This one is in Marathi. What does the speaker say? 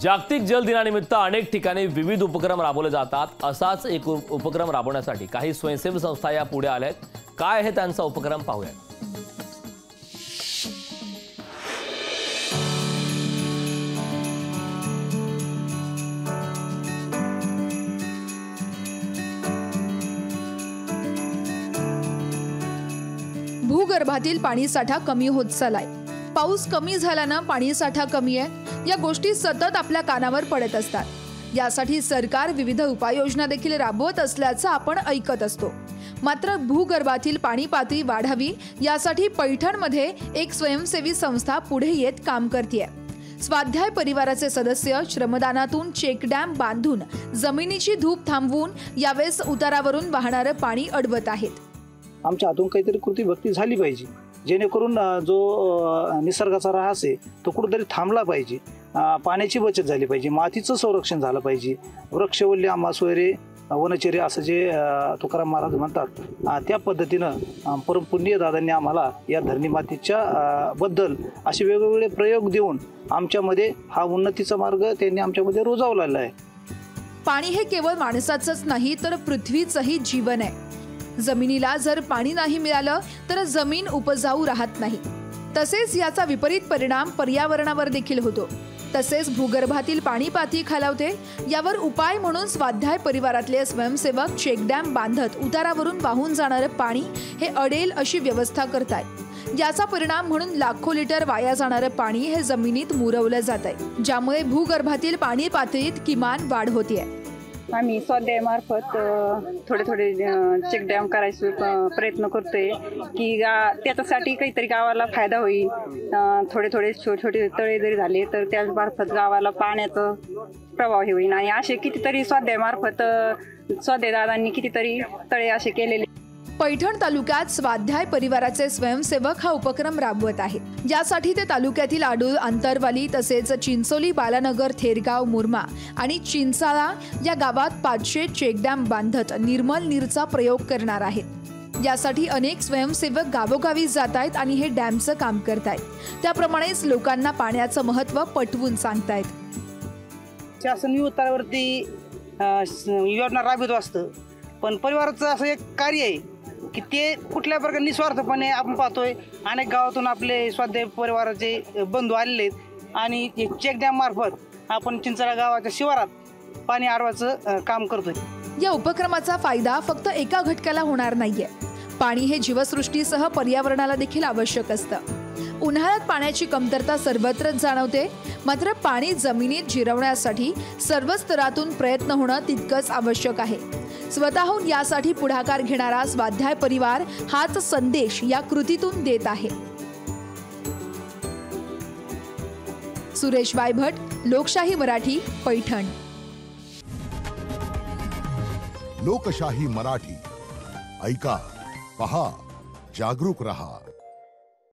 जागतिक जल दिनानिमित्त अनेक ठिकाणी विविध उपक्रम राबवले जातात। असाच एक उपक्रम राबवण्यासाठी काही स्वयंसेवी संस्था या पुढे आल्या आहेत। काय आहे त्यांचा उपक्रम पाहूया। भूगर्भातील पाणीसाठा कमी होत चाललाय। पाऊस कमी झाल्यानं पाणीसाठा कमी आहे, या गोष्टी सतत आपल्या कानावर पडत असतात। यासाठी सरकार विविध उपाययोजना देखील राबवत असल्याचं आपण ऐकत असतो। मात्र भूगर्भातील पाणी पातळी वाढावी यासाठी पैठणमध्ये एक स्वयंसेवी संस्था पुढे येत काम करतेय। स्वाध्याय परिवाराचे सदस्य श्रमदानातून चेकडॅम बांधून जमिनीची धूप थांबवून यावेळेस उतारावरून वाहणारं पाणी अडवत आहेत। आमच्या हातून काहीतरी कृती भक्ती झाली पाहिजे, जेणेकरून जो निसर्गाचा ऱ्हास आहे तो कुठेतरी थांबला पाहिजे। पाण्याची बचत झाली पाहिजे, मातीचं संरक्षण झालं पाहिजे। वृक्षवल्ली आम्हा सोयरे वनचर्या असं जे तुकाराम महाराज म्हणतात, त्या पद्धतीनं परमपुण्य दादांनी आम्हाला या धरणी मातीच्या बद्दल असे वेगवेगळे प्रयोग देऊन आमच्यामध्ये हा उन्नतीचा मार्ग त्यांनी आमच्यामध्ये रुजवलेला आहे। पाणी हे केवळ माणसाचंच नाही तर पृथ्वीचंही जीवन आहे। जमिनीला जर पाणी नाही मिळालं तर जमीन उपजाऊ राहत नाही। तसेच याचा विपरीत परिणाम पर्यावरणावर देखील होतो। तसेच भूगर्भातील पाणी पातळी खालावते। यावर उपाय म्हणून स्वाध्याय परिवारातले स्वयंसेवक चेकडॅम बांधत उतारावरून वाहून जाणारं पाणी हे अडेल अशी व्यवस्था करतात। याचा परिणाम म्हणून लाखो लिटर वाया जाणारं पाणी हे जमिनीत मुरवलं जात आहे, ज्यामुळे भूगर्भातील पाणी पातळीत किमान वाढ होते। आम्ही स्वाध्याय मार्फत थोडे चेकडॅम करायचे प्रयत्न करतोय की त्याच्यासाठी काहीतरी गावाला फायदा होईल। थोडे छोटे तळे जरी झाले तर त्या मार्फत गावाला पाण्याचा प्रवाह होईल। आणि असे कितीतरी स्वाध्याय मार्फत स्वाध्याय दादांनी कितीतरी तळे असे केलेले। पैठण तालुक्यात स्वाध्याय परिवाराचे स्वयंसेवक हा उपक्रम राबवत आहेत। यासाठी ते तालुक्यातील आडूळ, अंतरवाली तसेच चिंचोली, बालानगर, थेरगाव, मुरमा आणि चिंचाळा या गावात 500 चेकडॅम बांधत निर्मल नीरचा प्रयोग करणार आहेत। यासाठी अनेक स्वयंसेवक गावोगावी जात आहेत आणि हे डॅमचं काम करतायत। त्याप्रमाणेच लोकांना पाण्याचं महत्त्व पटवून सांगतायत। शासन उतारावरती योजना राबवत असतं, पण परिवाराचं असं एक कार्य आहे की ते कुठल्या प्रकारे निस्वार्थपणे आपण पाहतोय। अनेक गावातून आपले स्वाध्याय परिवाराचे बंधू आलेले आहेत आणि चेकडॅम मार्फत आपण चिंचाळा गावाच्या शिवारात पाणी अडवायचं काम करतोय। या उपक्रमाचा फायदा फक्त एका घटकाला होणार नाहीये। पाणी हे जीवसृष्टीसह पर्यावरणाला देखील आवश्यक असतं। उन्हाळ्यात पाण्याची कमतरता सर्वत्रच जाणवते, मात्र पाणी जमिनीत जिरवण्यासाठी सर्व स्तरातून प्रयत्न होणं तितकंच आवश्यक आहे। स्वतःहून यासाठी पुढाकार घेणारा स्वाध्याय परिवार हाच संदेश या कृतीतून देत आहे। सुरेश वायभट, लोकशाही मराठी, पैठण। लोकशाही मराठी, ऐका, पहा, जागरूक रहा।